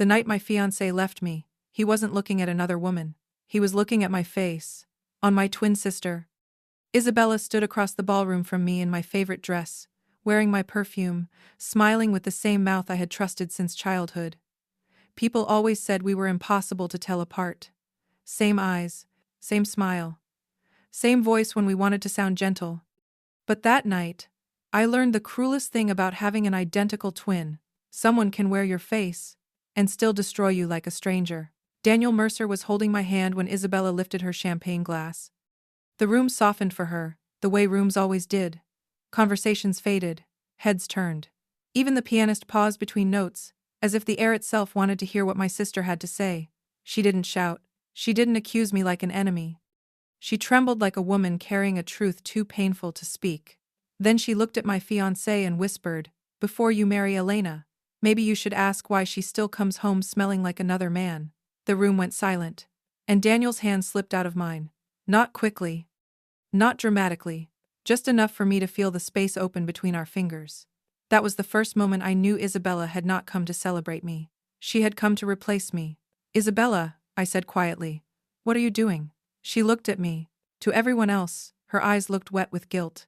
The night my fiancé left me, he wasn't looking at another woman. He was looking at my face. On my twin sister. Isabella stood across the ballroom from me in my favorite dress, wearing my perfume, smiling with the same mouth I had trusted since childhood. People always said we were impossible to tell apart. Same eyes, same smile, same voice when we wanted to sound gentle. But that night, I learned the cruelest thing about having an identical twin. Someone can wear your face and still destroy you like a stranger. Daniel Mercer was holding my hand when Isabella lifted her champagne glass. The room softened for her, the way rooms always did. Conversations faded, heads turned. Even the pianist paused between notes, as if the air itself wanted to hear what my sister had to say. She didn't shout. She didn't accuse me like an enemy. She trembled like a woman carrying a truth too painful to speak. Then she looked at my fiancé and whispered, "Before you marry Elena, maybe you should ask why she still comes home smelling like another man." The room went silent, and Daniel's hand slipped out of mine. Not quickly. Not dramatically. Just enough for me to feel the space open between our fingers. That was the first moment I knew Isabella had not come to celebrate me. She had come to replace me. "Isabella," I said quietly, "what are you doing?" She looked at me. To everyone else, her eyes looked wet with guilt.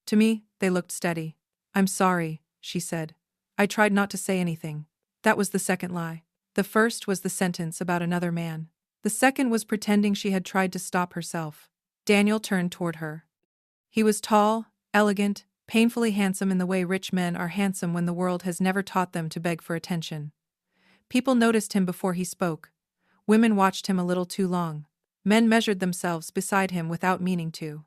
To me, they looked steady. "I'm sorry," she said. I tried not to say anything. That was the second lie. The first was the sentence about another man. The second was pretending she had tried to stop herself. Daniel turned toward her. He was tall, elegant, painfully handsome in the way rich men are handsome when the world has never taught them to beg for attention. People noticed him before he spoke. Women watched him a little too long. Men measured themselves beside him without meaning to.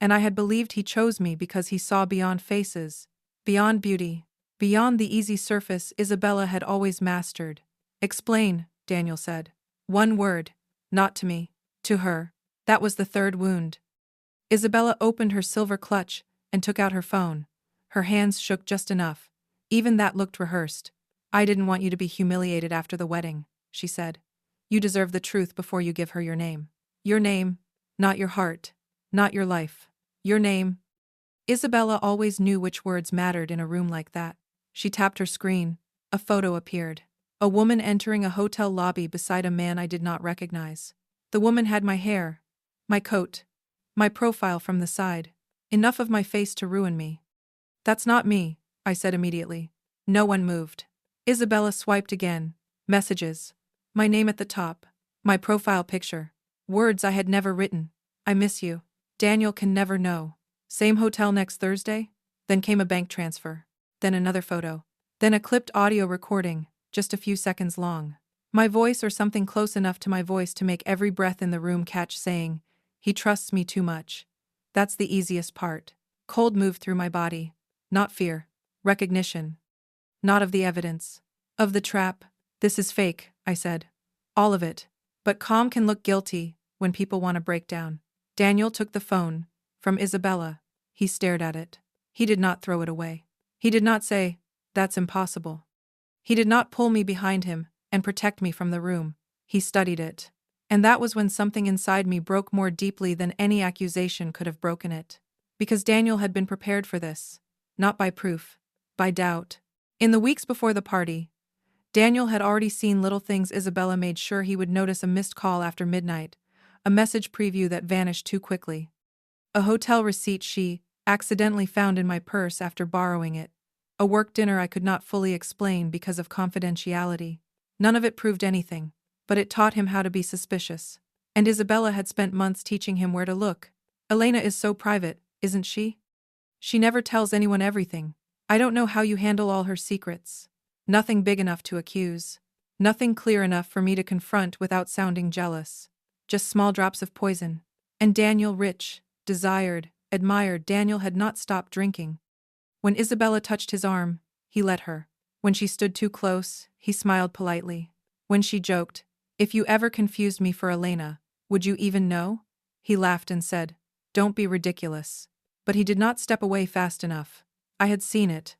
And I had believed he chose me because he saw beyond faces, beyond beauty, beyond the easy surface Isabella had always mastered. "Explain," Daniel said. One word. Not to me. To her. That was the third wound. Isabella opened her silver clutch and took out her phone. Her hands shook just enough. Even that looked rehearsed. "I didn't want you to be humiliated after the wedding," she said. "You deserve the truth before you give her your name. Your name, not your heart, not your life. Your name." Isabella always knew which words mattered in a room like that. She tapped her screen. A photo appeared. A woman entering a hotel lobby beside a man I did not recognize. The woman had my hair, my coat, my profile from the side. Enough of my face to ruin me. "That's not me," I said immediately. No one moved. Isabella swiped again. Messages. My name at the top. My profile picture. Words I had never written. "I miss you. Daniel can never know. Same hotel next Thursday?" Then came a bank transfer. Then another photo. Then a clipped audio recording, just a few seconds long. My voice or something close enough to my voice to make every breath in the room catch, saying, "He trusts me too much." That's the easiest part. Cold moved through my body. Not fear. Recognition. Not of the evidence. Of the trap. "This is fake," I said. "All of it." But calm can look guilty when people want to break down. Daniel took the phone from Isabella. He stared at it. He did not throw it away. He did not say, "That's impossible." He did not pull me behind him and protect me from the room. He studied it. And that was when something inside me broke more deeply than any accusation could have broken it. Because Daniel had been prepared for this. Not by proof. By doubt. In the weeks before the party, Daniel had already seen little things Isabella made sure he would notice: a missed call after midnight, a message preview that vanished too quickly, a hotel receipt she accidentally found in my purse after borrowing it, a work dinner I could not fully explain because of confidentiality. None of it proved anything, but it taught him how to be suspicious. And Isabella had spent months teaching him where to look. "Elena is so private, isn't she? She never tells anyone everything. I don't know how you handle all her secrets." Nothing big enough to accuse. Nothing clear enough for me to confront without sounding jealous. Just small drops of poison. And Daniel, rich, desired, admired, Daniel had not stopped drinking. When Isabella touched his arm, he let her. When she stood too close, he smiled politely. When she joked, "If you ever confused me for Elena, would you even know?" He laughed and said, "Don't be ridiculous." But he did not step away fast enough. I had seen it.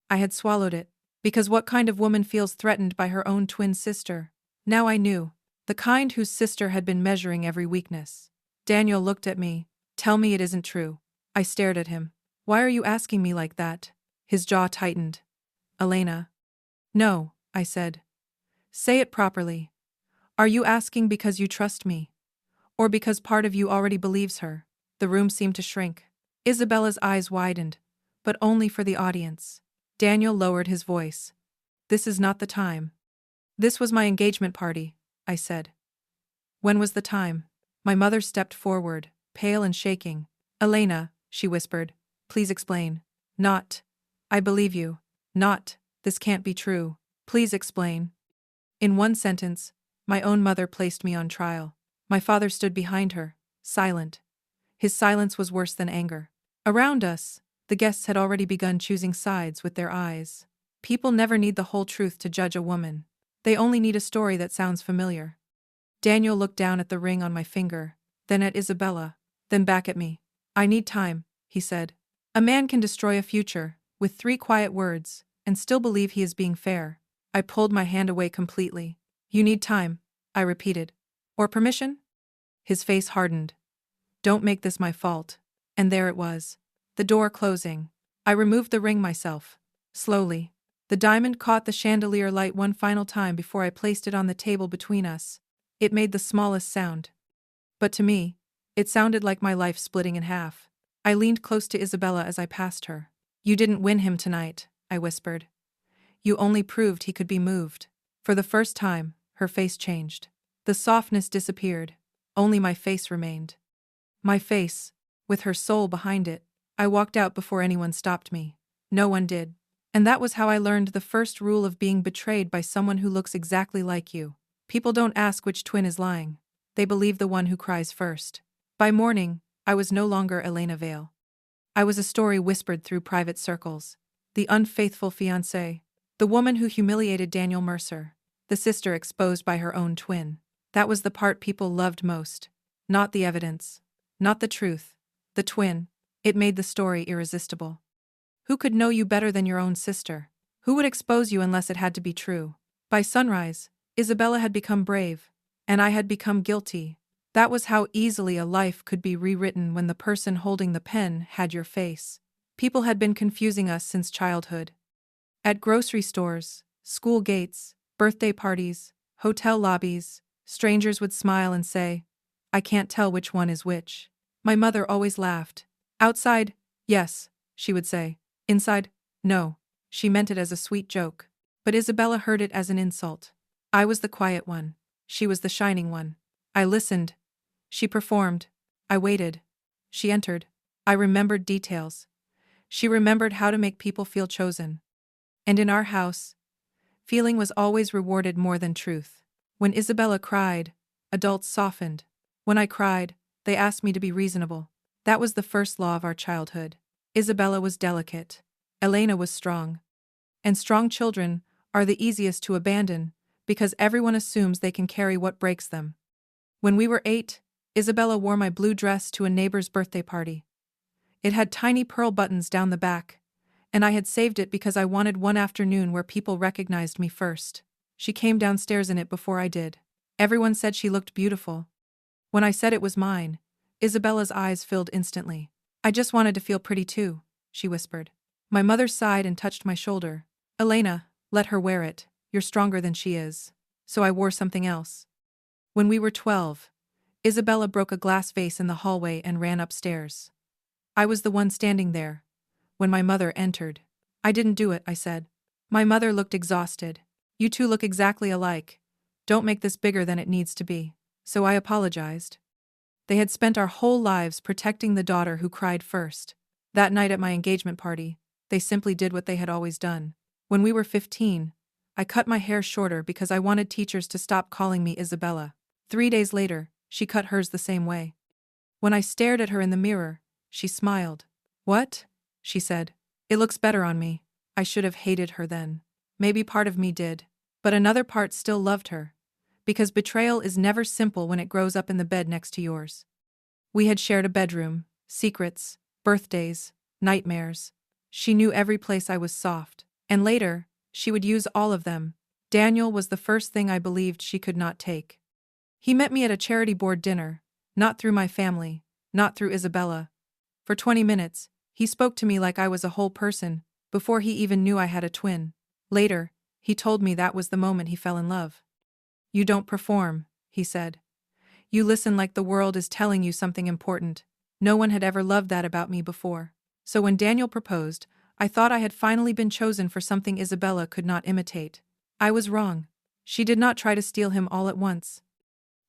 I had swallowed it. Because what kind of woman feels threatened by her own twin sister? Now I knew. The kind whose sister had been measuring every weakness. Daniel looked at me. "Tell me it isn't true." I stared at him. "Why are you asking me like that?" His jaw tightened. "Elena." "No," I said. Say it properly. Are you asking because you trust me? Or because part of you already believes her? The room seemed to shrink. Isabella's eyes widened, but only for the audience. Daniel lowered his voice. This is not the time. This was my engagement party, I said. When was the time? My mother stepped forward, pale and shaking. Elena, she whispered, please explain. Not. I believe you. Not. This can't be true. Please explain. In one sentence, my own mother placed me on trial. My father stood behind her, silent. His silence was worse than anger. Around us, the guests had already begun choosing sides with their eyes. People never need the whole truth to judge a woman. They only need a story that sounds familiar. Daniel looked down at the ring on my finger, then at Isabella, then back at me. I need time, he said. A man can destroy a future, with 3 quiet words, and still believe he is being fair. I pulled my hand away completely. You need time, I repeated. Or permission? His face hardened. Don't make this my fault. And there it was. The door closing. I removed the ring myself. Slowly. The diamond caught the chandelier light one final time before I placed it on the table between us. It made the smallest sound. But to me, it sounded like my life splitting in half. I leaned close to Isabella as I passed her. You didn't win him tonight, I whispered. You only proved he could be moved. For the first time, her face changed. The softness disappeared. Only my face remained. My face, with her soul behind it. I walked out before anyone stopped me. No one did. And that was how I learned the first rule of being betrayed by someone who looks exactly like you. People don't ask which twin is lying. They believe the one who cries first. By morning, I was no longer Elena Vale. I was a story whispered through private circles. The unfaithful fiancé. The woman who humiliated Daniel Mercer. The sister exposed by her own twin. That was the part people loved most. Not the evidence. Not the truth. The twin. It made the story irresistible. Who could know you better than your own sister? Who would expose you unless it had to be true? By sunrise, Isabella had become brave, and I had become guilty. That was how easily a life could be rewritten when the person holding the pen had your face. People had been confusing us since childhood. At grocery stores, school gates, birthday parties, hotel lobbies, strangers would smile and say, I can't tell which one is which. My mother always laughed. Outside, yes, she would say. Inside, no. She meant it as a sweet joke. But Isabella heard it as an insult. I was the quiet one. She was the shining one. I listened. She performed. I waited. She entered. I remembered details. She remembered how to make people feel chosen. And in our house, feeling was always rewarded more than truth. When Isabella cried, adults softened. When I cried, they asked me to be reasonable. That was the first law of our childhood. Isabella was delicate. Elena was strong. And strong children are the easiest to abandon because everyone assumes they can carry what breaks them. When we were 8, Isabella wore my blue dress to a neighbor's birthday party. It had tiny pearl buttons down the back, and I had saved it because I wanted one afternoon where people recognized me first. She came downstairs in it before I did. Everyone said she looked beautiful. When I said it was mine, Isabella's eyes filled instantly. I just wanted to feel pretty too, she whispered. My mother sighed and touched my shoulder. Elena, let her wear it. You're stronger than she is. So I wore something else. When we were 12, Isabella broke a glass vase in the hallway and ran upstairs. I was the one standing there. When my mother entered. I didn't do it, I said. My mother looked exhausted. You two look exactly alike. Don't make this bigger than it needs to be. So I apologized. They had spent our whole lives protecting the daughter who cried first. That night at my engagement party, they simply did what they had always done. When we were 15, I cut my hair shorter because I wanted teachers to stop calling me Isabella. 3 days later, she cut hers the same way. When I stared at her in the mirror, she smiled. What? She said. It looks better on me. I should have hated her then. Maybe part of me did. But another part still loved her. Because betrayal is never simple when it grows up in the bed next to yours. We had shared a bedroom, secrets, birthdays, nightmares. She knew every place I was soft. And later, she would use all of them. Daniel was the first thing I believed she could not take. He met me at a charity board dinner, not through my family, not through Isabella. For 20 minutes, he spoke to me like I was a whole person, before he even knew I had a twin. Later, He told me that was the moment he fell in love. You don't perform, he said. You listen like the world is telling you something important. No one had ever loved that about me before. So when Daniel proposed, I thought I had finally been chosen for something Isabella could not imitate. I was wrong. She did not try to steal him all at once.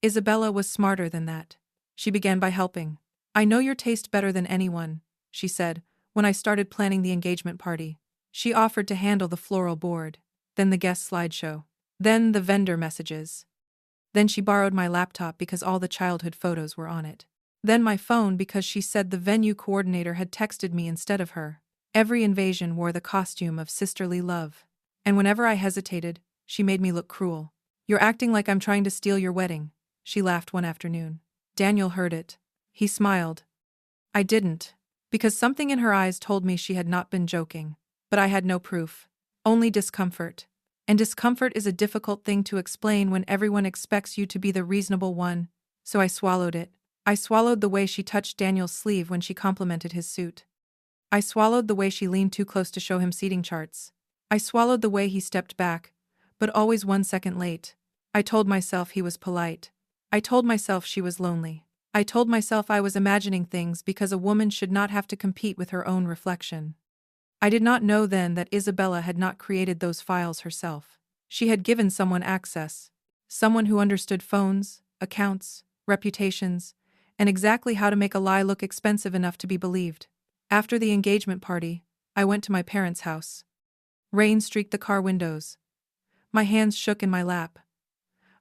Isabella was smarter than that. She began by helping. I know your taste better than anyone, she said, when I started planning the engagement party. She offered to handle the floral board, then the guest slideshow, then the vendor messages. Then she borrowed my laptop because all the childhood photos were on it. Then my phone because she said the venue coordinator had texted me instead of her. Every invasion wore the costume of sisterly love. And whenever I hesitated, she made me look cruel. You're acting like I'm trying to steal your wedding, she laughed one afternoon. Daniel heard it. He smiled. I didn't, because something in her eyes told me she had not been joking. But I had no proof. Only discomfort. And discomfort is a difficult thing to explain when everyone expects you to be the reasonable one. So I swallowed it. I swallowed the way she touched Daniel's sleeve when she complimented his suit. I swallowed the way she leaned too close to show him seating charts. I swallowed the way he stepped back, but always 1 second late. I told myself he was polite. I told myself she was lonely. I told myself I was imagining things because a woman should not have to compete with her own reflection. I did not know then that Isabella had not created those files herself. She had given someone access. Someone who understood phones, accounts, reputations, and exactly how to make a lie look expensive enough to be believed. After the engagement party, I went to my parents' house. Rain streaked the car windows. My hands shook in my lap.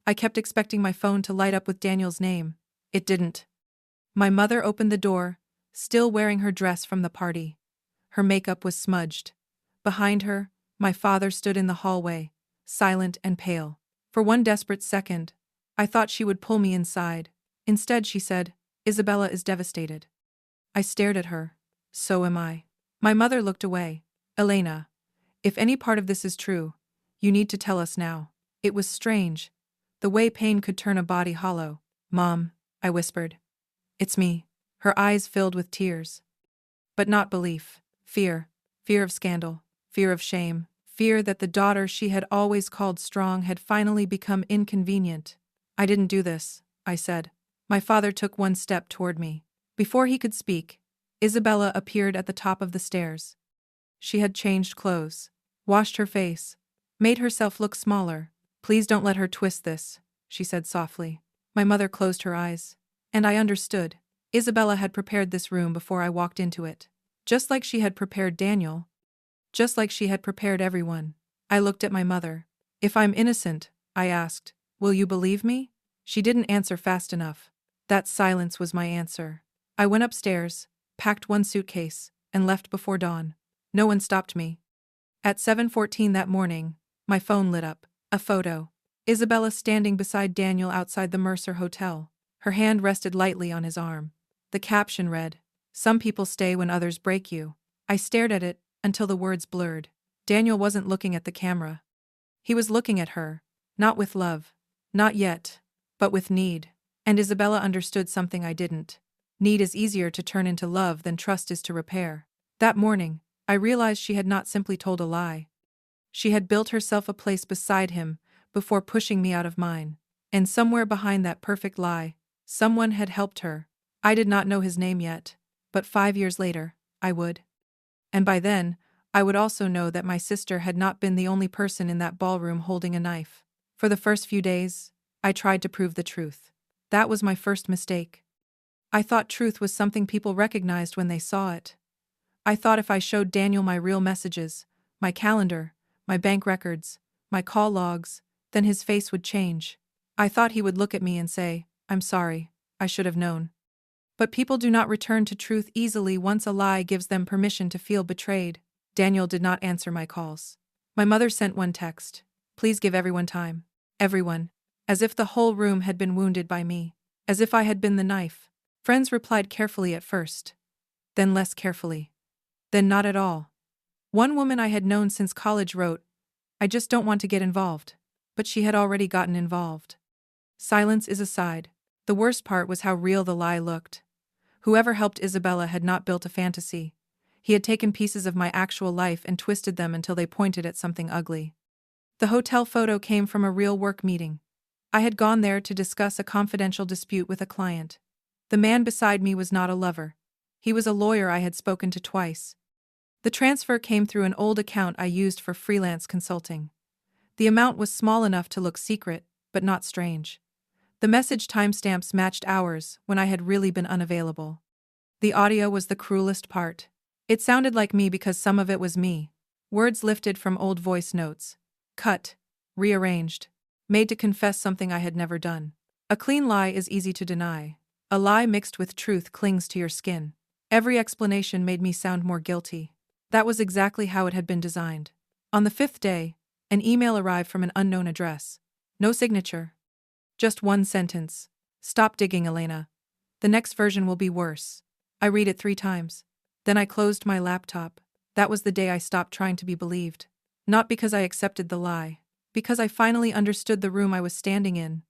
I kept expecting my phone to light up with Daniel's name. It didn't. My mother opened the door, still wearing her dress from the party. Her makeup was smudged. Behind her, my father stood in the hallway, silent and pale. For one desperate second, I thought she would pull me inside. Instead, she said, Isabella is devastated. I stared at her. So am I. My mother looked away. Elena, if any part of this is true, you need to tell us now. It was strange, the way pain could turn a body hollow. Mom, I whispered. It's me. Her eyes filled with tears. But not belief. Fear. Fear of scandal. Fear of shame. Fear that the daughter she had always called strong had finally become inconvenient. I didn't do this, I said. My father took one step toward me. Before he could speak, Isabella appeared at the top of the stairs. She had changed clothes, washed her face, made herself look smaller. Please don't let her twist this, she said softly. My mother closed her eyes. And I understood. Isabella had prepared this room before I walked into it. Just like she had prepared Daniel. Just like she had prepared everyone. I looked at my mother. If I'm innocent, I asked, will you believe me? She didn't answer fast enough. That silence was my answer. I went upstairs, packed one suitcase, and left before dawn. No one stopped me. At 7:14 that morning, my phone lit up. A photo. Isabella standing beside Daniel outside the Mercer Hotel. Her hand rested lightly on his arm. The caption read, "Some people stay when others break you." I stared at it until the words blurred. Daniel wasn't looking at the camera. He was looking at her, not with love, not yet, but with need. And Isabella understood something I didn't. Need is easier to turn into love than trust is to repair. That morning, I realized she had not simply told a lie. She had built herself a place beside him before pushing me out of mine. And somewhere behind that perfect lie, someone had helped her. I did not know his name yet, but 5 years later, I would. And by then, I would also know that my sister had not been the only person in that ballroom holding a knife. For the first few days, I tried to prove the truth. That was my first mistake. I thought truth was something people recognized when they saw it. I thought if I showed Daniel my real messages, my calendar, my bank records, my call logs, then his face would change. I thought he would look at me and say, "I'm sorry, I should have known." But people do not return to truth easily once a lie gives them permission to feel betrayed. Daniel did not answer my calls. My mother sent one text. Please give everyone time. Everyone. As if the whole room had been wounded by me. As if I had been the knife. Friends replied carefully at first. Then less carefully. Then not at all. One woman I had known since college wrote, "I just don't want to get involved." But she had already gotten involved. Silence is aside. The worst part was how real the lie looked. Whoever helped Isabella had not built a fantasy. He had taken pieces of my actual life and twisted them until they pointed at something ugly. The hotel photo came from a real work meeting. I had gone there to discuss a confidential dispute with a client. The man beside me was not a lover. He was a lawyer I had spoken to twice. The transfer came through an old account I used for freelance consulting. The amount was small enough to look secret, but not strange. The message timestamps matched hours when I had really been unavailable. The audio was the cruelest part. It sounded like me because some of it was me. Words lifted from old voice notes. Cut. Rearranged. Made to confess something I had never done. A clean lie is easy to deny. A lie mixed with truth clings to your skin. Every explanation made me sound more guilty. That was exactly how it had been designed. On the 5th day, an email arrived from an unknown address. No signature. Just one sentence. Stop digging, Elena. The next version will be worse. I read it 3 times. Then I closed my laptop. That was the day I stopped trying to be believed. Not because I accepted the lie. Because I finally understood the room I was standing in.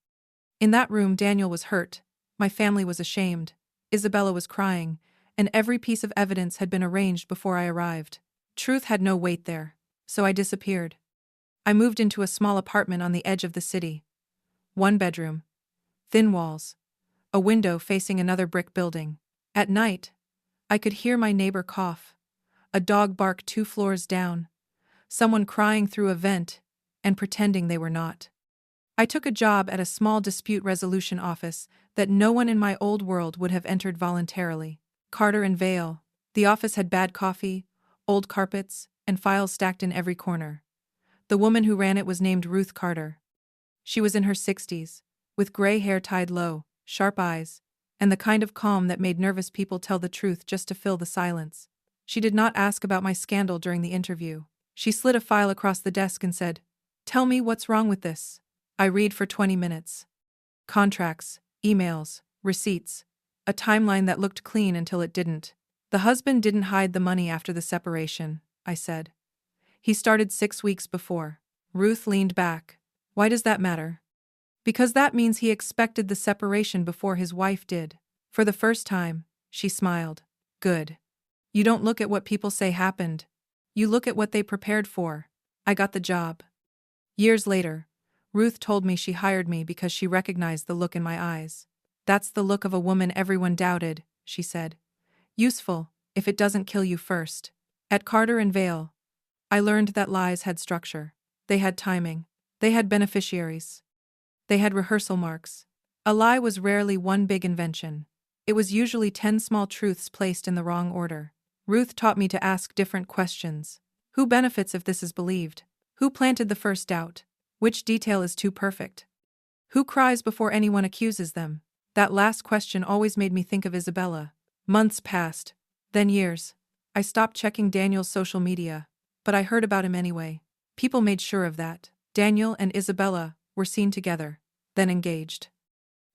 In that room, Daniel was hurt. My family was ashamed. Isabella was crying. And every piece of evidence had been arranged before I arrived. Truth had no weight there. So I disappeared. I moved into a small apartment on the edge of the city. 1 bedroom. Thin walls. A window facing another brick building. At night, I could hear my neighbor cough. A dog bark 2 floors down. Someone crying through a vent and pretending they were not. I took a job at a small dispute resolution office that no one in my old world would have entered voluntarily. Carter and Vale. The office had bad coffee, old carpets, and files stacked in every corner. The woman who ran it was named Ruth Carter. She was in her 60s, with gray hair tied low, sharp eyes, and the kind of calm that made nervous people tell the truth just to fill the silence. She did not ask about my scandal during the interview. She slid a file across the desk and said, "Tell me what's wrong with this." I read for 20 minutes. Contracts, emails, receipts, a timeline that looked clean until it didn't. The husband didn't hide the money after the separation, I said. He started 6 weeks before. Ruth leaned back. Why does that matter? Because that means he expected the separation before his wife did. For the first time, she smiled. Good. You don't look at what people say happened. You look at what they prepared for. I got the job. Years later, Ruth told me she hired me because she recognized the look in my eyes. That's the look of a woman everyone doubted, she said. Useful, if it doesn't kill you first. At Carter and Vale, I learned that lies had structure. They had timing. They had beneficiaries. They had rehearsal marks. A lie was rarely one big invention. It was usually 10 small truths placed in the wrong order. Ruth taught me to ask different questions. Who benefits if this is believed? Who planted the first doubt? Which detail is too perfect? Who cries before anyone accuses them? That last question always made me think of Isabella. Months passed. Then years. I stopped checking Daniel's social media. But I heard about him anyway. People made sure of that. Daniel and Isabella were seen together, then engaged,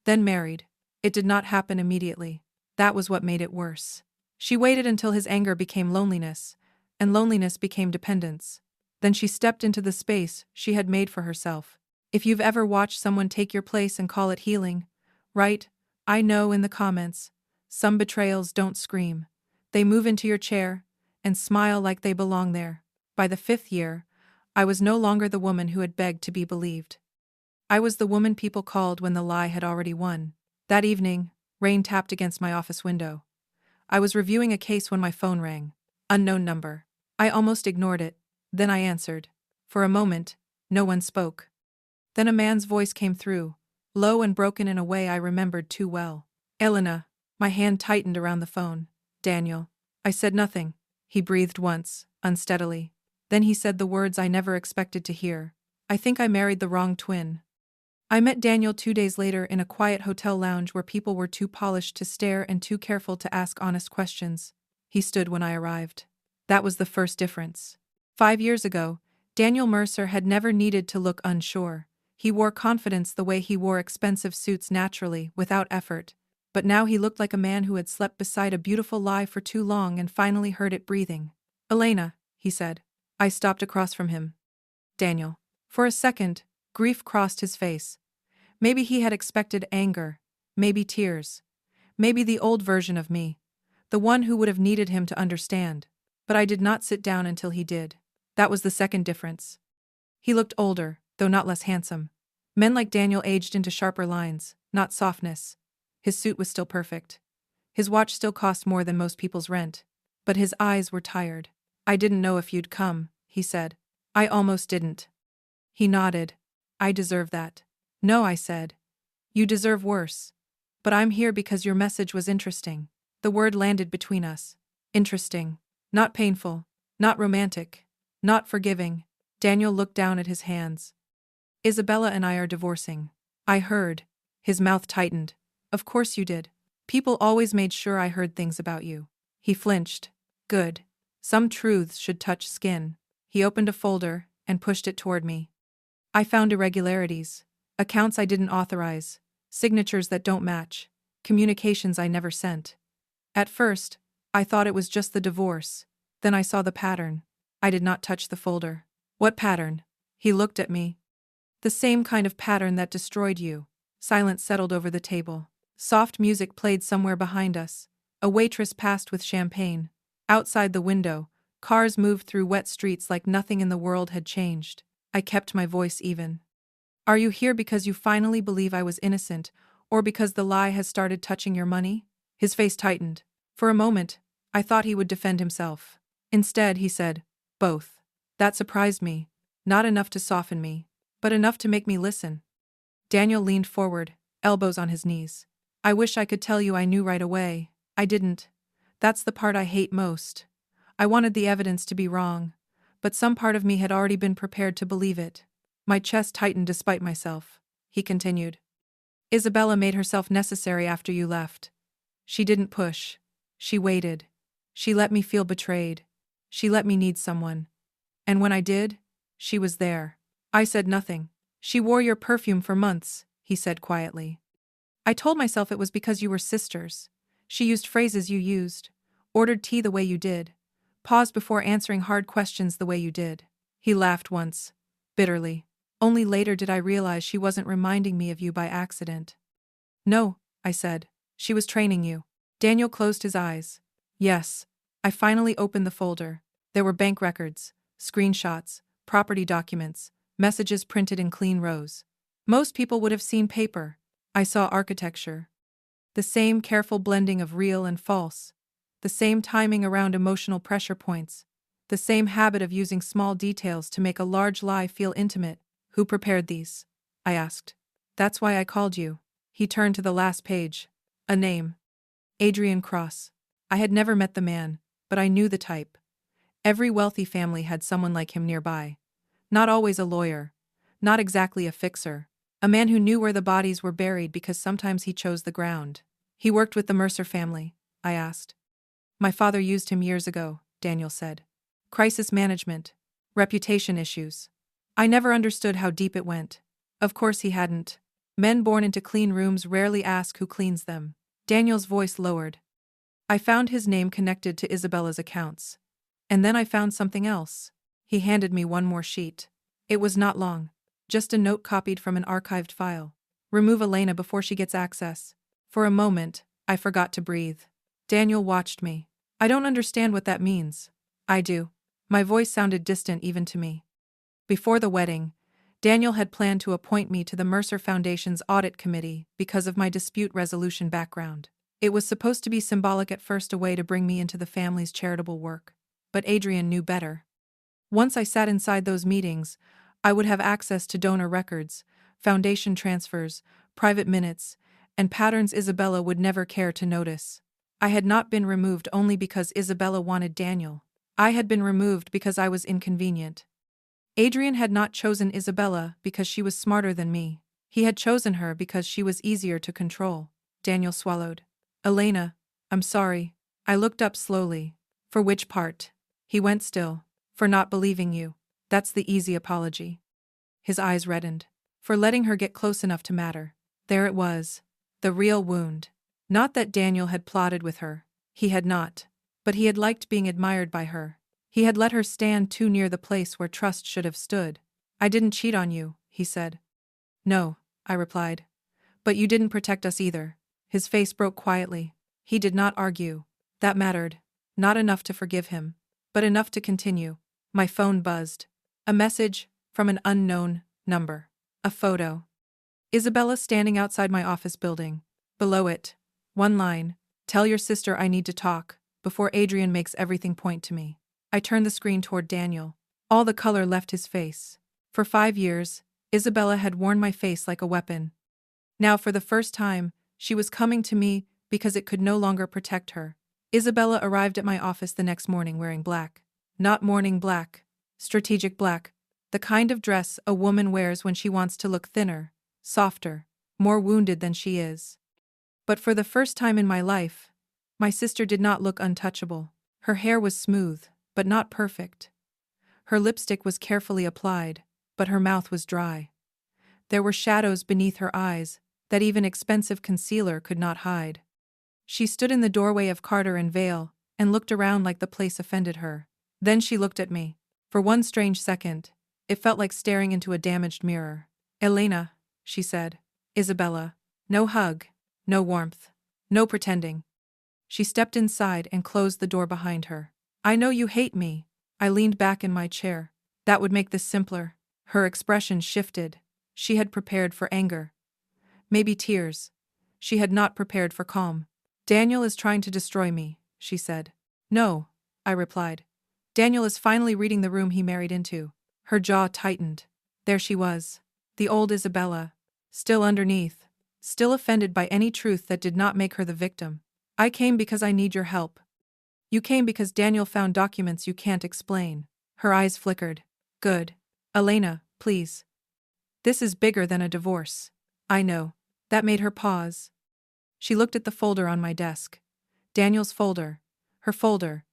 then married. It did not happen immediately. That was what made it worse. She waited until his anger became loneliness, and loneliness became dependence. Then she stepped into the space she had made for herself. If you've ever watched someone take your place and call it healing, right? I know in the comments, some betrayals don't scream. They move into your chair and smile like they belong there. By the 5th year, I was no longer the woman who had begged to be believed. I was the woman people called when the lie had already won. That evening, rain tapped against my office window. I was reviewing a case when my phone rang. Unknown number. I almost ignored it. Then I answered. For a moment, no one spoke. Then a man's voice came through, low and broken in a way I remembered too well. Elena. My hand tightened around the phone. Daniel. I said nothing. He breathed once, unsteadily. Then he said the words I never expected to hear. I think I married the wrong twin. I met Daniel 2 days later in a quiet hotel lounge where people were too polished to stare and too careful to ask honest questions. He stood when I arrived. That was the first difference. 5 years ago, Daniel Mercer had never needed to look unsure. He wore confidence the way he wore expensive suits naturally, without effort. But now he looked like a man who had slept beside a beautiful lie for too long and finally heard it breathing. Elena, he said. I stopped across from him. Daniel. For a second, grief crossed his face. Maybe he had expected anger, maybe tears, maybe the old version of me, the one who would have needed him to understand. But I did not sit down until he did. That was the second difference. He looked older, though not less handsome. Men like Daniel aged into sharper lines, not softness. His suit was still perfect. His watch still cost more than most people's rent. But his eyes were tired. "I didn't know if you'd come," he said. "I almost didn't." He nodded. "I deserve that." "No," I said. "You deserve worse. But I'm here because your message was interesting." The word landed between us. Interesting. Not painful. Not romantic. Not forgiving. Daniel looked down at his hands. "Isabella and I are divorcing." I heard. His mouth tightened. "Of course you did. People always made sure I heard things about you." He flinched. "Good. Some truths should touch skin." He opened a folder and pushed it toward me. I found irregularities. Accounts I didn't authorize. Signatures that don't match. Communications I never sent. At first, I thought it was just the divorce. Then I saw the pattern. I did not touch the folder. "What pattern?" He looked at me. "The same kind of pattern that destroyed you." Silence settled over the table. Soft music played somewhere behind us. A waitress passed with champagne. Outside the window, cars moved through wet streets like nothing in the world had changed. I kept my voice even. "Are you here because you finally believe I was innocent, or because the lie has started touching your money?" His face tightened. For a moment, I thought he would defend himself. Instead, he said, "Both." That surprised me. Not enough to soften me, but enough to make me listen. Daniel leaned forward, elbows on his knees. "I wish I could tell you I knew right away. I didn't. That's the part I hate most. I wanted the evidence to be wrong, but some part of me had already been prepared to believe it." My chest tightened despite myself. He continued. "Isabella made herself necessary after you left. She didn't push. She waited. She let me feel betrayed. She let me need someone. And when I did, she was there." I said nothing. "She wore your perfume for months," he said quietly. "I told myself it was because you were sisters. She used phrases you used, ordered tea the way you did, paused before answering hard questions the way you did." He laughed once, bitterly. "Only later did I realize she wasn't reminding me of you by accident." "No," I said. "She was training you." Daniel closed his eyes. "Yes." I finally opened the folder. There were bank records, screenshots, property documents, messages printed in clean rows. Most people would have seen paper. I saw architecture. The same careful blending of real and false. The same timing around emotional pressure points. The same habit of using small details to make a large lie feel intimate. "Who prepared these?" I asked. "That's why I called you." He turned to the last page. A name. Adrian Cross. I had never met the man, but I knew the type. Every wealthy family had someone like him nearby. Not always a lawyer. Not exactly a fixer. A man who knew where the bodies were buried because sometimes he chose the ground. "He worked with the Mercer family?" I asked. "My father used him years ago," Daniel said. "Crisis management. Reputation issues." I never understood how deep it went. Of course he hadn't. Men born into clean rooms rarely ask who cleans them. Daniel's voice lowered. "I found his name connected to Isabella's accounts. And then I found something else." He handed me one more sheet. It was not long. Just a note copied from an archived file. "Remove Elena before she gets access." For a moment, I forgot to breathe. Daniel watched me. "I don't understand what that means." "I do." My voice sounded distant even to me. Before the wedding, Daniel had planned to appoint me to the Mercer Foundation's audit committee because of my dispute resolution background. It was supposed to be symbolic at first, a way to bring me into the family's charitable work. But Adrian knew better. Once I sat inside those meetings, I would have access to donor records, foundation transfers, private minutes, and patterns Isabella would never care to notice. I had not been removed only because Isabella wanted Daniel. I had been removed because I was inconvenient. Adrian had not chosen Isabella because she was smarter than me. He had chosen her because she was easier to control. Daniel swallowed. "Elena, I'm sorry." I looked up slowly. "For which part?" He went still. "For not believing you. That's the easy apology." His eyes reddened. "For letting her get close enough to matter." There it was. The real wound. Not that Daniel had plotted with her. He had not. But he had liked being admired by her. He had let her stand too near the place where trust should have stood. "I didn't cheat on you," he said. "No," I replied. "But you didn't protect us either." His face broke quietly. He did not argue. That mattered. Not enough to forgive him, but enough to continue. My phone buzzed. A message from an unknown number. A photo. Isabella standing outside my office building. Below it, one line, "Tell your sister I need to talk, before Adrian makes everything point to me." I turned the screen toward Daniel. All the color left his face. For 5 years, Isabella had worn my face like a weapon. Now for the first time, she was coming to me because it could no longer protect her. Isabella arrived at my office the next morning wearing black. Not morning black, strategic black, the kind of dress a woman wears when she wants to look thinner, softer, more wounded than she is. But for the first time in my life, my sister did not look untouchable. Her hair was smooth, but not perfect. Her lipstick was carefully applied, but her mouth was dry. There were shadows beneath her eyes that even expensive concealer could not hide. She stood in the doorway of Carter and Vale and looked around like the place offended her. Then she looked at me. For one strange second, it felt like staring into a damaged mirror. "Elena," she said. "Isabella." No hug, no warmth, no pretending. She stepped inside and closed the door behind her. "I know you hate me." I leaned back in my chair. "That would make this simpler." Her expression shifted. She had prepared for anger. Maybe tears. She had not prepared for calm. "Daniel is trying to destroy me," she said. "No," I replied. "Daniel is finally reading the room he married into." Her jaw tightened. There she was. The old Isabella. Still underneath. Still offended by any truth that did not make her the victim. "I came because I need your help." "You came because Daniel found documents you can't explain." Her eyes flickered. "Good. Elena, please. This is bigger than a divorce." "I know." That made her pause. She looked at the folder on my desk. Daniel's folder. Her folder.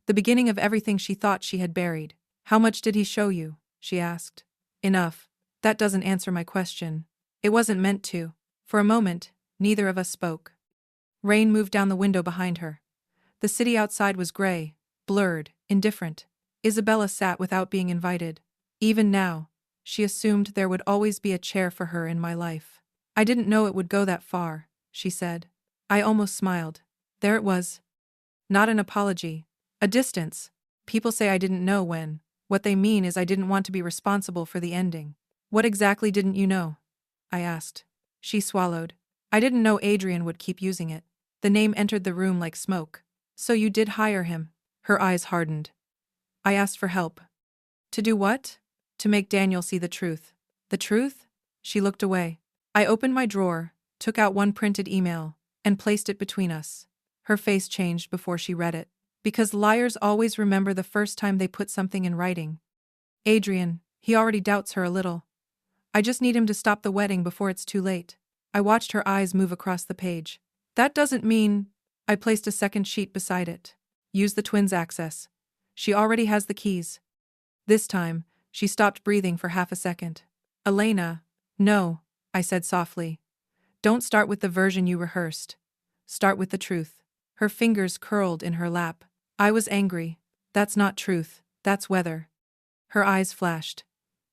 The beginning of everything she thought she had buried. "How much did he show you?" she asked. "Enough." "That doesn't answer my question." It wasn't meant to. For a moment, neither of us spoke. Rain moved down the window behind her. The city outside was gray, blurred, indifferent. Isabella sat without being invited. Even now, she assumed there would always be a chair for her in my life. "I didn't know it would go that far," she said. I almost smiled. There it was. Not an apology. A distance. People say I didn't know when. What they mean is I didn't want to be responsible for the ending. "What exactly didn't you know?" I asked. She swallowed. "I didn't know Adrian would keep using it." The name entered the room like smoke. "So you did hire him?" Her eyes hardened. I asked for help. "To do what?" "To make Daniel see the truth." "The truth?" She looked away. I opened my drawer, took out one printed email, and placed it between us. Her face changed before she read it. Because liars always remember the first time they put something in writing. "Adrian, he already doubts her a little. I just need him to stop the wedding before it's too late." I watched her eyes move across the page. "That doesn't mean—" I placed a second sheet beside it. "Use the twins' access. She already has the keys." This time, she stopped breathing for half a second. "Elena." "No," I said softly. "Don't start with the version you rehearsed. Start with the truth." Her fingers curled in her lap. I was angry. "That's not truth, that's weather." Her eyes flashed.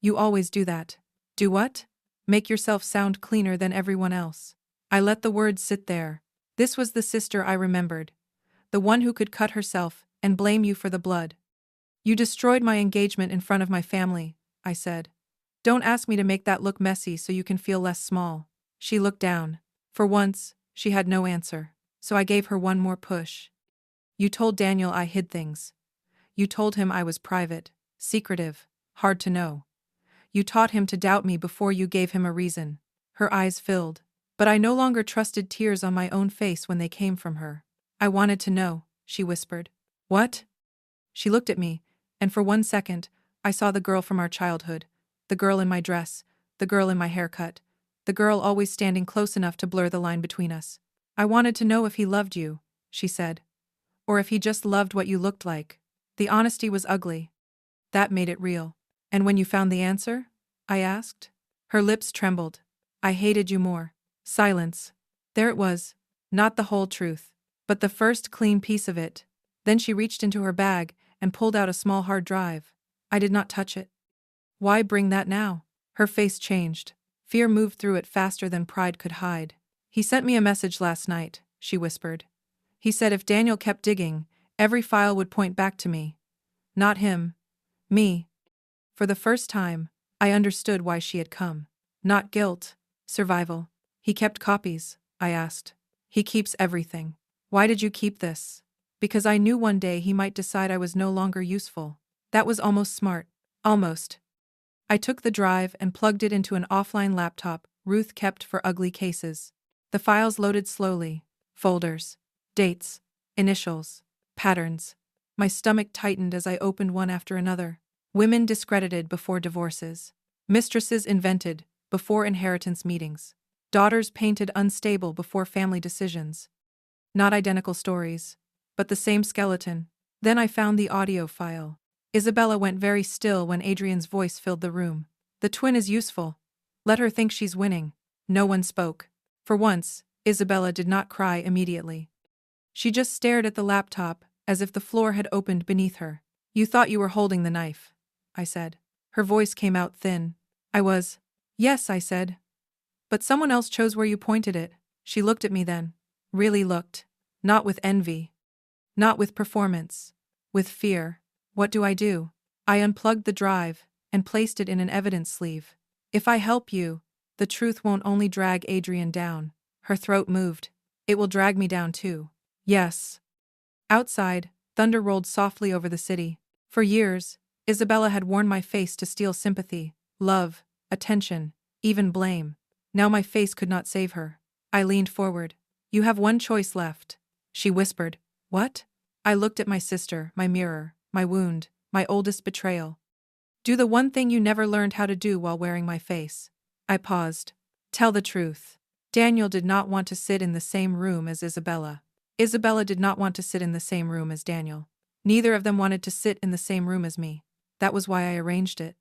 "You always do that." "Do what?" "Make yourself sound cleaner than everyone else." I let the words sit there. This was the sister I remembered. The one who could cut herself and blame you for the blood. "You destroyed my engagement in front of my family," I said. "Don't ask me to make that look messy so you can feel less small." She looked down. For once, she had no answer. So I gave her one more push. "You told Daniel I hid things. You told him I was private, secretive, hard to know. You taught him to doubt me before you gave him a reason." Her eyes filled. But I no longer trusted tears on my own face when they came from her. "I wanted to know," she whispered. "What?" She looked at me, and for 1 second, I saw the girl from our childhood. The girl in my dress, the girl in my haircut, the girl always standing close enough to blur the line between us. "I wanted to know if he loved you," she said. "Or if he just loved what you looked like." The honesty was ugly. That made it real. "And when you found the answer?" I asked. Her lips trembled. "I hated you more." Silence. There it was. Not the whole truth, but the first clean piece of it. Then she reached into her bag and pulled out a small hard drive. I did not touch it. "Why bring that now?" Her face changed. Fear moved through it faster than pride could hide. "He sent me a message last night," she whispered. "He said if Daniel kept digging, every file would point back to me. Not him. Me." For the first time, I understood why she had come. Not guilt. Survival. He kept copies, I asked. He keeps everything. Why did you keep this? Because I knew one day he might decide I was no longer useful. That was almost smart. Almost. I took the drive and plugged it into an offline laptop Ruth kept for ugly cases. The files loaded slowly. Folders. Dates. Initials. Patterns. My stomach tightened as I opened one after another. Women discredited before divorces. Mistresses invented before inheritance meetings. Daughters painted unstable before family decisions. Not identical stories, but the same skeleton. Then I found the audio file. Isabella went very still when Adrian's voice filled the room. The twin is useful. Let her think she's winning. No one spoke. For once, Isabella did not cry immediately. She just stared at the laptop, as if the floor had opened beneath her. You thought you were holding the knife, I said. Her voice came out thin. I was. Yes, I said. But someone else chose where you pointed it. She looked at me then. Really looked. Not with envy. Not with performance. With fear. What do? I unplugged the drive and placed it in an evidence sleeve. If I help you, the truth won't only drag Adrian down. Her throat moved. It will drag me down too. Yes. Outside, thunder rolled softly over the city. For years, Isabella had worn my face to steal sympathy, love, attention, even blame. Now my face could not save her. I leaned forward. You have one choice left, she whispered. What? I looked at my sister, my mirror, my wound, my oldest betrayal. Do the one thing you never learned how to do while wearing my face. I paused. Tell the truth. Daniel did not want to sit in the same room as Isabella. Isabella did not want to sit in the same room as Daniel. Neither of them wanted to sit in the same room as me. That was why I arranged it.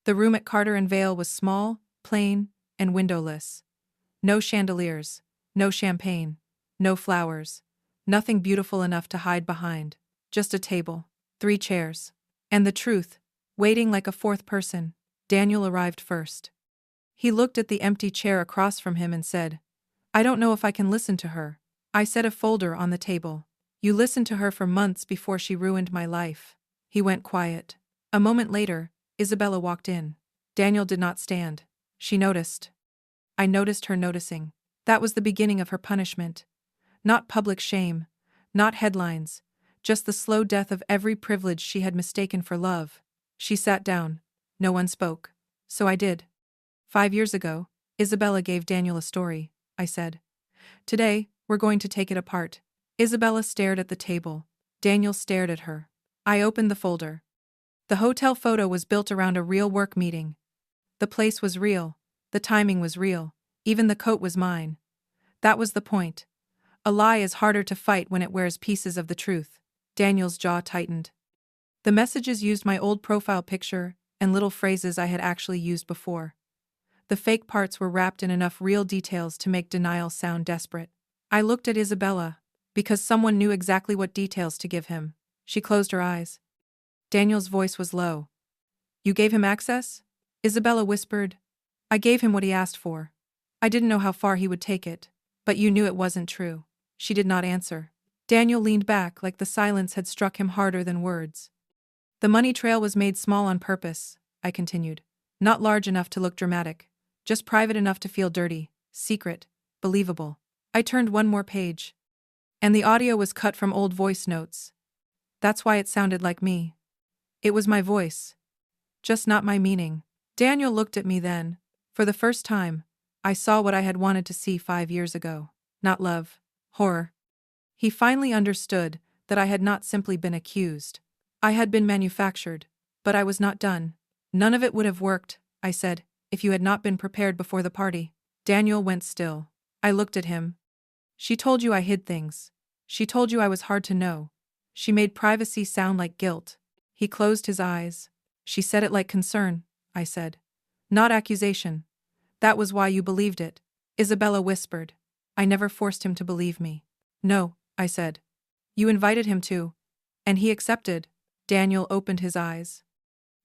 The room at Carter and Vale was small, plain, and windowless. No chandeliers, no champagne, no flowers, nothing beautiful enough to hide behind. Just a table, 3 chairs. And the truth, waiting like a fourth person. Daniel arrived first. He looked at the empty chair across from him and said, I don't know if I can listen to her. I set a folder on the table. You listened to her for months before she ruined my life. He went quiet. A moment later, Isabella walked in. Daniel did not stand. She noticed. I noticed her noticing. That was the beginning of her punishment. Not public shame, not headlines, just the slow death of every privilege she had mistaken for love. She sat down. No one spoke. So I did. 5 years ago, Isabella gave Daniel a story, I said. Today, we're going to take it apart. Isabella stared at the table. Daniel stared at her. I opened the folder. The hotel photo was built around a real work meeting. The place was real. The timing was real. Even the coat was mine. That was the point. A lie is harder to fight when it wears pieces of the truth. Daniel's jaw tightened. The messages used my old profile picture and little phrases I had actually used before. The fake parts were wrapped in enough real details to make denial sound desperate. I looked at Isabella, because someone knew exactly what details to give him. She closed her eyes. Daniel's voice was low. You gave him access? Isabella whispered. I gave him what he asked for. I didn't know how far he would take it, but you knew it wasn't true. She did not answer. Daniel leaned back like the silence had struck him harder than words. The money trail was made small on purpose, I continued. Not large enough to look dramatic, just private enough to feel dirty, secret, believable. I turned one more page. And the audio was cut from old voice notes. That's why it sounded like me. It was my voice. Just not my meaning. Daniel looked at me then. For the first time, I saw what I had wanted to see 5 years ago. Not love. Horror. He finally understood that I had not simply been accused. I had been manufactured. But I was not done. None of it would have worked, I said, if you had not been prepared before the party. Daniel went still. I looked at him. She told you I hid things. She told you I was hard to know. She made privacy sound like guilt. He closed his eyes. She said it like concern, I said. Not accusation. That was why you believed it. Isabella whispered. I never forced him to believe me. No, I said. You invited him to. And he accepted. Daniel opened his eyes.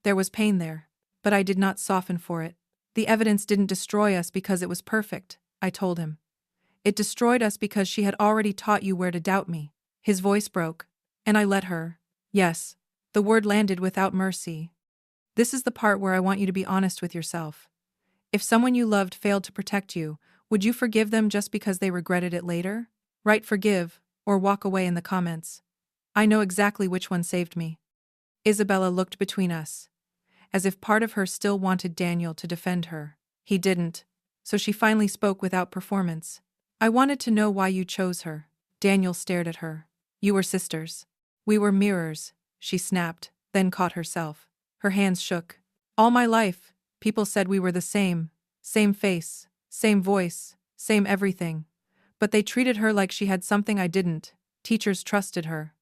There was pain there, but I did not soften for it. The evidence didn't destroy us because it was perfect, I told him. It destroyed us because she had already taught you where to doubt me. His voice broke. And I let her. Yes. The word landed without mercy. This is the part where I want you to be honest with yourself. If someone you loved failed to protect you, would you forgive them just because they regretted it later? Write forgive, or walk away in the comments. I know exactly which one saved me. Isabella looked between us, as if part of her still wanted Daniel to defend her. He didn't, so she finally spoke without performance. I wanted to know why you chose her. Daniel stared at her. You were sisters. We were mirrors, she snapped, then caught herself. Her hands shook. All my life, people said we were the same face, same voice, same everything. But they treated her like she had something I didn't. Teachers trusted her.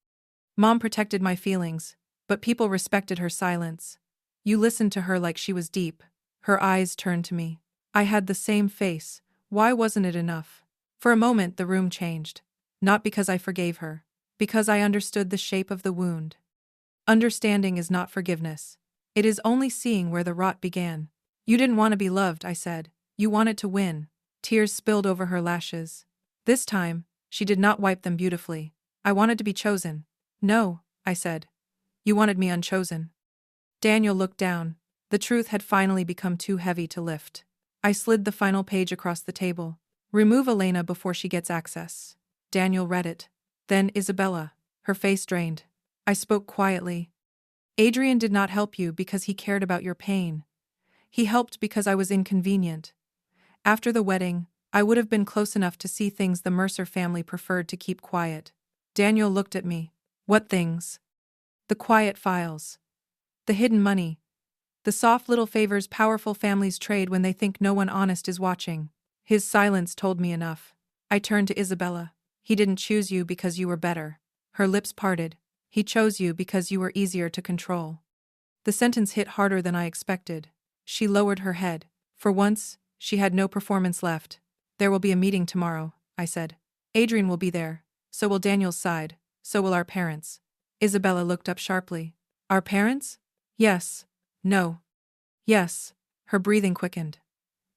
Mom protected my feelings, but people respected her silence. You listened to her like she was deep. Her eyes turned to me. I had the same face. Why wasn't it enough? For a moment the room changed. Not because I forgave her. Because I understood the shape of the wound. Understanding is not forgiveness. It is only seeing where the rot began. You didn't want to be loved, I said. You wanted to win. Tears spilled over her lashes. This time, she did not wipe them beautifully. I wanted to be chosen. No, I said. You wanted me unchosen. Daniel looked down. The truth had finally become too heavy to lift. I slid the final page across the table. Remove Elena before she gets access. Daniel read it. Then Isabella. Her face drained. I spoke quietly. Adrian did not help you because he cared about your pain. He helped because I was inconvenient. After the wedding, I would have been close enough to see things the Mercer family preferred to keep quiet. Daniel looked at me. What things? The quiet files. The hidden money. The soft little favors powerful families trade when they think no one honest is watching. His silence told me enough. I turned to Isabella. He didn't choose you because you were better. Her lips parted. He chose you because you were easier to control. The sentence hit harder than I expected. She lowered her head. For once, she had no performance left. There will be a meeting tomorrow, I said. Adrian will be there. So will Daniel's side. So will our parents. Isabella looked up sharply. Our parents? Yes. No. Yes. Her breathing quickened.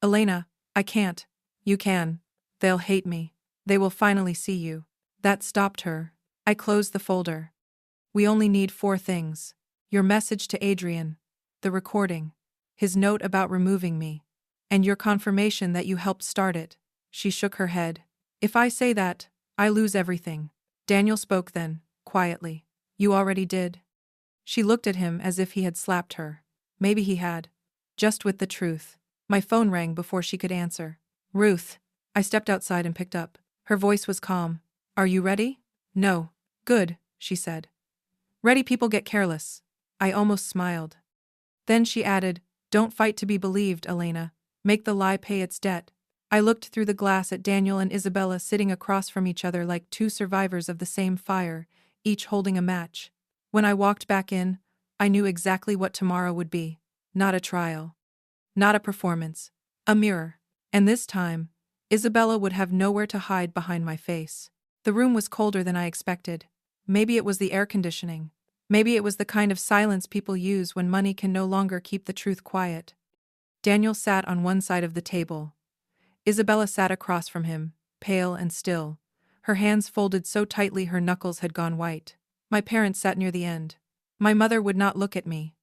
Elena, I can't. You can. They'll hate me. They will finally see you. That stopped her. I closed the folder. We only need 4 things. Your message to Adrian. The recording. His note about removing me. And your confirmation that you helped start it. She shook her head. If I say that, I lose everything. Daniel spoke then, quietly. You already did. She looked at him as if he had slapped her. Maybe he had. Just with the truth. My phone rang before she could answer. Ruth. I stepped outside and picked up. Her voice was calm. Are you ready? No. Good, she said. Ready people get careless. I almost smiled. Then she added, don't fight to be believed, Elena. Make the lie pay its debt. I looked through the glass at Daniel and Isabella sitting across from each other like 2 survivors of the same fire, each holding a match. When I walked back in, I knew exactly what tomorrow would be. Not a trial. Not a performance. A mirror. And this time, Isabella would have nowhere to hide behind my face. The room was colder than I expected. Maybe it was the air conditioning. Maybe it was the kind of silence people use when money can no longer keep the truth quiet. Daniel sat on one side of the table. Isabella sat across from him, pale and still, her hands folded so tightly her knuckles had gone white. My parents sat near the end. My mother would not look at me.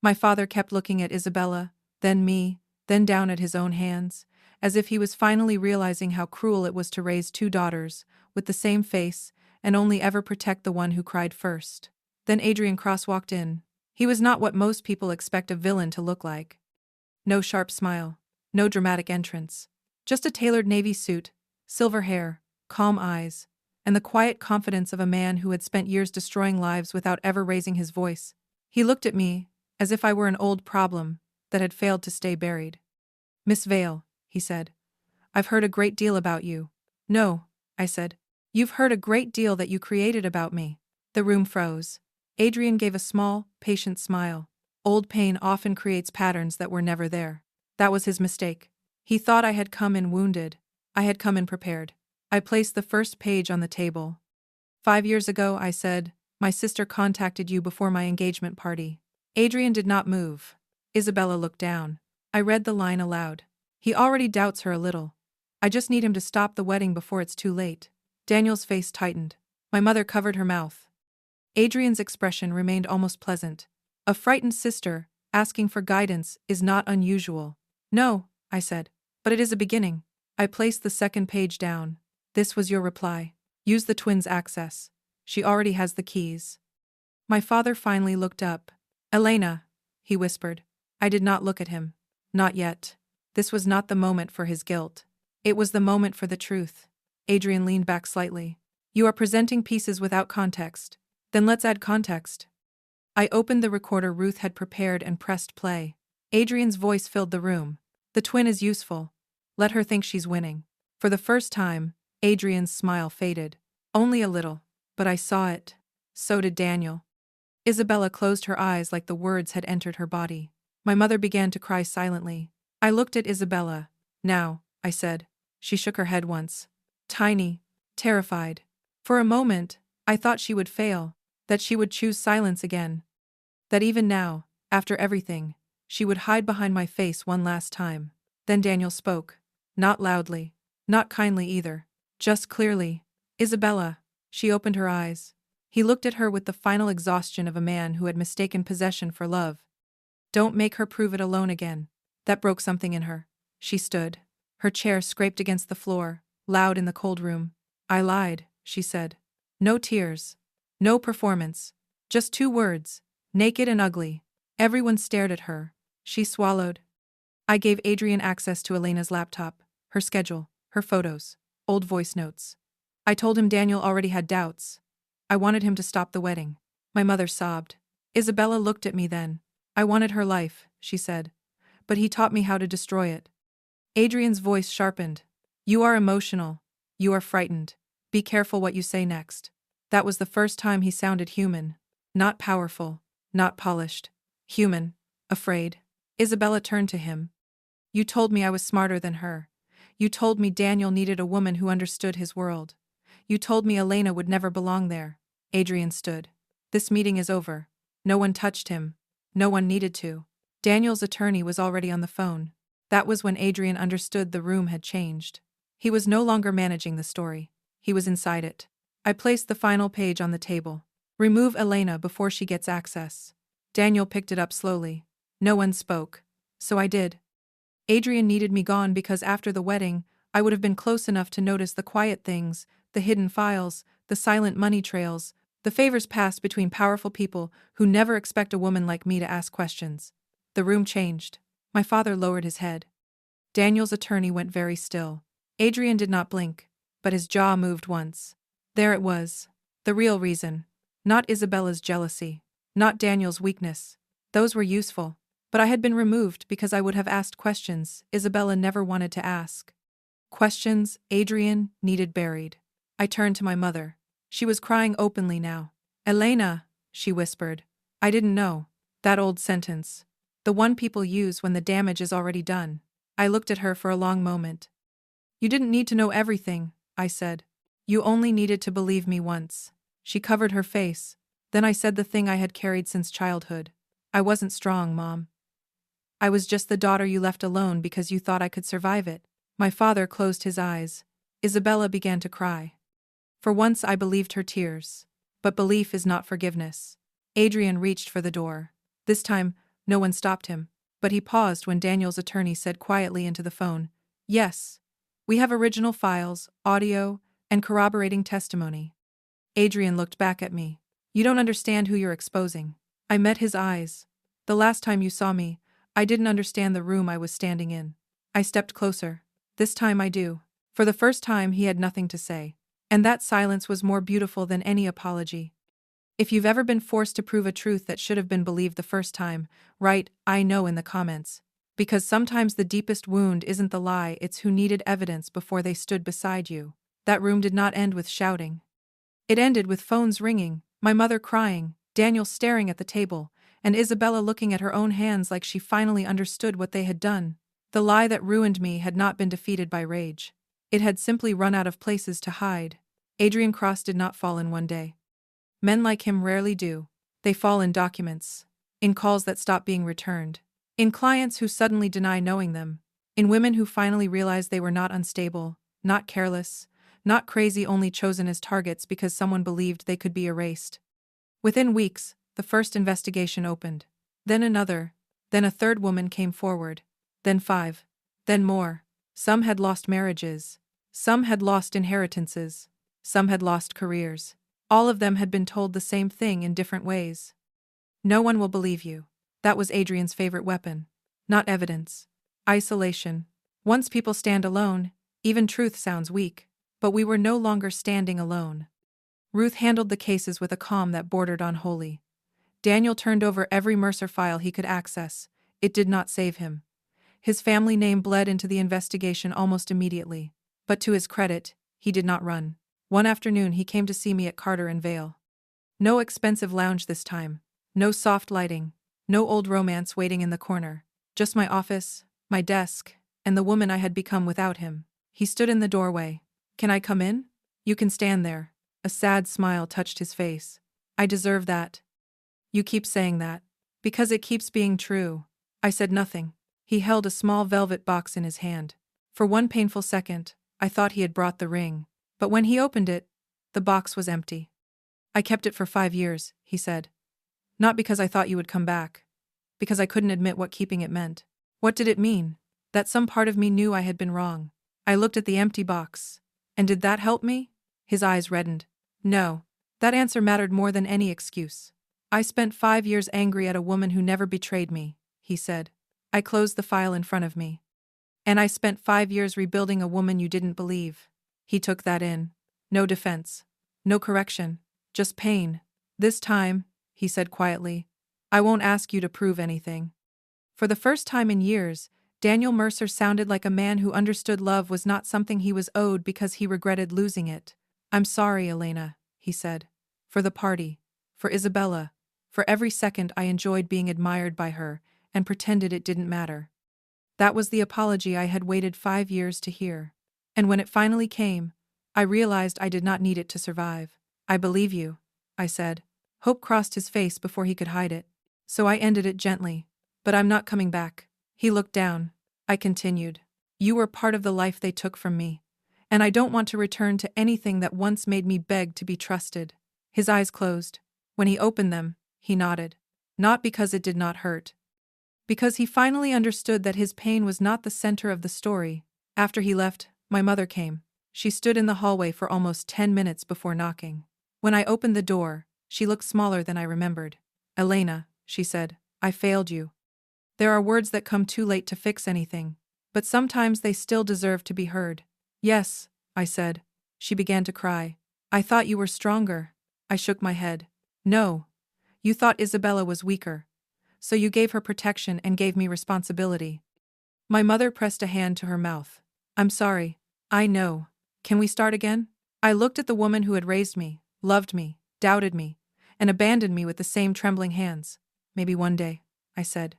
My father kept looking at Isabella, then me, then down at his own hands, as if he was finally realizing how cruel it was to raise 2 daughters, with the same face, and only ever protect the one who cried first. Then Adrian Cross walked in. He was not what most people expect a villain to look like. No sharp smile. No dramatic entrance. Just a tailored navy suit, silver hair, calm eyes, and the quiet confidence of a man who had spent years destroying lives without ever raising his voice. He looked at me, as if I were an old problem that had failed to stay buried. Miss Vale, he said. I've heard a great deal about you. No, I said. You've heard a great deal that you created about me. The room froze. Adrian gave a small, patient smile. Old pain often creates patterns that were never there. That was his mistake. He thought I had come in wounded. I had come in prepared. I placed the first page on the table. 5 years ago, I said, my sister contacted you before my engagement party. Adrian did not move. Isabella looked down. I read the line aloud. He already doubts her a little. I just need him to stop the wedding before it's too late. Daniel's face tightened. My mother covered her mouth. Adrian's expression remained almost pleasant. A frightened sister, Asking for guidance is not unusual. No, I said. But it is a beginning. I placed the second page down. This was your reply. Use the twins' access. She already has the keys. My father finally looked up. Elena, he whispered. I did not look at him. Not yet. This was not the moment for his guilt. It was the moment for the truth. Adrian leaned back slightly. You are presenting pieces without context. Then let's add context. I opened the recorder Ruth had prepared and pressed play. Adrian's voice filled the room. The twin is useful. Let her think she's winning. For the first time, Adrian's smile faded. Only a little. But I saw it. So did Daniel. Isabella closed her eyes like the words had entered her body. My mother began to cry silently. I looked at Isabella. Now, I said. She shook her head once. Tiny. Terrified. For a moment, I thought she would fail. That she would choose silence again. That even now, after everything, she would hide behind my face one last time. Then Daniel spoke. Not loudly. Not kindly either. Just clearly. Isabella. She opened her eyes. He looked at her with the final exhaustion of a man who had mistaken possession for love. Don't make her prove it alone again. That broke something in her. She stood. Her chair scraped against the floor, loud in the cold room. I lied, she said. No tears. No performance. Just 2 words. Naked and ugly. Everyone stared at her. She swallowed. I gave Adrian access to Elena's laptop, her schedule, her photos, old voice notes. I told him Daniel already had doubts. I wanted him to stop the wedding. My mother sobbed. Isabella looked at me then. I wanted her life, she said. But he taught me how to destroy it. Adrian's voice sharpened. You are emotional. You are frightened. Be careful what you say next. That was the first time he sounded human. Not powerful. Not polished. Human. Afraid. Isabella turned to him. You told me I was smarter than her. You told me Daniel needed a woman who understood his world. You told me Elena would never belong there. Adrian stood. This meeting is over. No one touched him. No one needed to. Daniel's attorney was already on the phone. That was when Adrian understood the room had changed. He was no longer managing the story. He was inside it. I placed the final page on the table. Remove Elena before she gets access. Daniel picked it up slowly. No one spoke. So I did. Adrian needed me gone because after the wedding, I would have been close enough to notice the quiet things, the hidden files, the silent money trails, the favors passed between powerful people who never expect a woman like me to ask questions. The room changed. My father lowered his head. Daniel's attorney went very still. Adrian did not blink, but his jaw moved once. There it was. The real reason. Not Isabella's jealousy. Not Daniel's weakness. Those were useful. But I had been removed because I would have asked questions Isabella never wanted to ask. Questions Adrian needed buried. I turned to my mother. She was crying openly now. Elena, she whispered. I didn't know. That old sentence. The one people use when the damage is already done. I looked at her for a long moment. You didn't need to know everything, I said. You only needed to believe me once. She covered her face. Then I said the thing I had carried since childhood. I wasn't strong, Mom. I was just the daughter you left alone because you thought I could survive it. My father closed his eyes. Isabella began to cry. For once I believed her tears. But belief is not forgiveness. Adrian reached for the door. This time, no one stopped him. But he paused when Daniel's attorney said quietly into the phone, Yes. We have original files, audio, and corroborating testimony. Adrian looked back at me. You don't understand who you're exposing. I met his eyes. The last time you saw me, I didn't understand the room I was standing in. I stepped closer. This time I do. For the first time he had nothing to say. And that silence was more beautiful than any apology. If you've ever been forced to prove a truth that should have been believed the first time, write, I know in the comments. Because sometimes the deepest wound isn't the lie, it's who needed evidence before they stood beside you. That room did not end with shouting. It ended with phones ringing, my mother crying, Daniel staring at the table, and Isabella looking at her own hands like she finally understood what they had done. The lie that ruined me had not been defeated by rage. It had simply run out of places to hide. Adrian Cross did not fall in one day. Men like him rarely do. They fall in documents, in calls that stop being returned, in clients who suddenly deny knowing them, in women who finally realize they were not unstable, not careless, not crazy, only chosen as targets because someone believed they could be erased. Within weeks, the first investigation opened. Then another. Then a third woman came forward. Then 5. Then more. Some had lost marriages. Some had lost inheritances. Some had lost careers. All of them had been told the same thing in different ways. No one will believe you. That was Adrian's favorite weapon. Not evidence. Isolation. Once people stand alone, even truth sounds weak. But we were no longer standing alone. Ruth handled the cases with a calm that bordered on holy. Daniel turned over every Mercer file he could access. It did not save him. His family name bled into the investigation almost immediately. But to his credit, he did not run. One afternoon he came to see me at Carter and Vale. No expensive lounge this time. No soft lighting. No old romance waiting in the corner. Just my office, my desk, and the woman I had become without him. He stood in the doorway. "Can I come in?" "You can stand there." A sad smile touched his face. "I deserve that." "You keep saying that." "Because it keeps being true." I said nothing. He held a small velvet box in his hand. For one painful second, I thought he had brought the ring. But when he opened it, the box was empty. "I kept it for 5 years," he said. "Not because I thought you would come back. Because I couldn't admit what keeping it meant." What did it mean? That some part of me knew I had been wrong. I looked at the empty box. And did that help me? His eyes reddened. No. That answer mattered more than any excuse. "I spent 5 years angry at a woman who never betrayed me," he said. I closed the file in front of me. "And I spent 5 years rebuilding a woman you didn't believe." He took that in. No defense. No correction. Just pain. "This time," he said quietly, "I won't ask you to prove anything." For the first time in years, Daniel Mercer sounded like a man who understood love was not something he was owed because he regretted losing it. "I'm sorry, Elena," he said. "For the party. For Isabella. For every second I enjoyed being admired by her and pretended it didn't matter." That was the apology I had waited 5 years to hear. And when it finally came, I realized I did not need it to survive. "I believe you," I said. Hope crossed his face before he could hide it. So I ended it gently. "But I'm not coming back." He looked down. I continued. "You were part of the life they took from me. And I don't want to return to anything that once made me beg to be trusted." His eyes closed. When he opened them, he nodded. Not because it did not hurt. Because he finally understood that his pain was not the center of the story. After he left, my mother came. She stood in the hallway for almost 10 minutes before knocking. When I opened the door, she looked smaller than I remembered. "Elena," she said, "I failed you. There are words that come too late to fix anything, but sometimes they still deserve to be heard." "Yes," I said. She began to cry. "I thought you were stronger." I shook my head. "No. You thought Isabella was weaker. So you gave her protection and gave me responsibility." My mother pressed a hand to her mouth. "I'm sorry. I know. Can we start again?" I looked at the woman who had raised me, loved me, doubted me, and abandoned me with the same trembling hands. "Maybe one day," I said.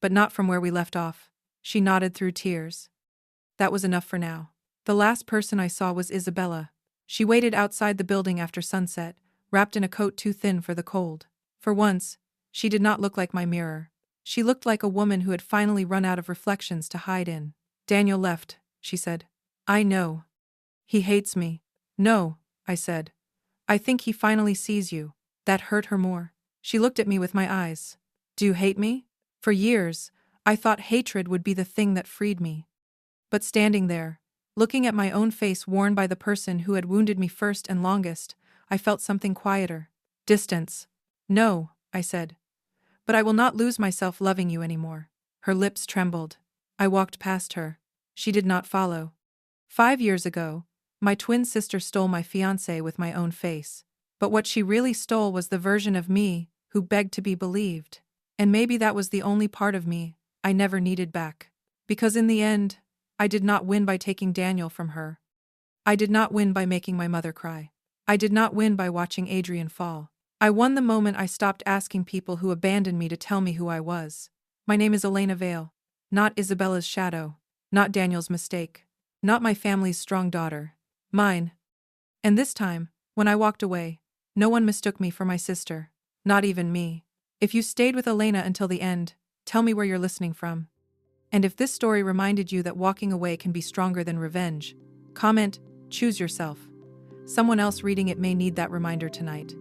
"But not from where we left off." She nodded through tears. That was enough for now. The last person I saw was Isabella. She waited outside the building after sunset, wrapped in a coat too thin for the cold. For once, she did not look like my mirror. She looked like a woman who had finally run out of reflections to hide in. "Daniel left," she said. "I know. He hates me." "No," I said. "I think he finally sees you." That hurt her more. She looked at me with my eyes. "Do you hate me?" For years, I thought hatred would be the thing that freed me. But standing there, looking at my own face worn by the person who had wounded me first and longest, I felt something quieter. Distance. "No," I said. "But I will not lose myself loving you anymore." Her lips trembled. I walked past her. She did not follow. 5 years ago, my twin sister stole my fiancé with my own face. But what she really stole was the version of me who begged to be believed. And maybe that was the only part of me I never needed back. Because in the end, I did not win by taking Daniel from her. I did not win by making my mother cry. I did not win by watching Adrian fall. I won the moment I stopped asking people who abandoned me to tell me who I was. My name is Elena Vale. Not Isabella's shadow. Not Daniel's mistake. Not my family's strong daughter. Mine. And this time, when I walked away, no one mistook me for my sister. Not even me. If you stayed with Elena until the end, tell me where you're listening from. And if this story reminded you that walking away can be stronger than revenge, comment, choose yourself. Someone else reading it may need that reminder tonight.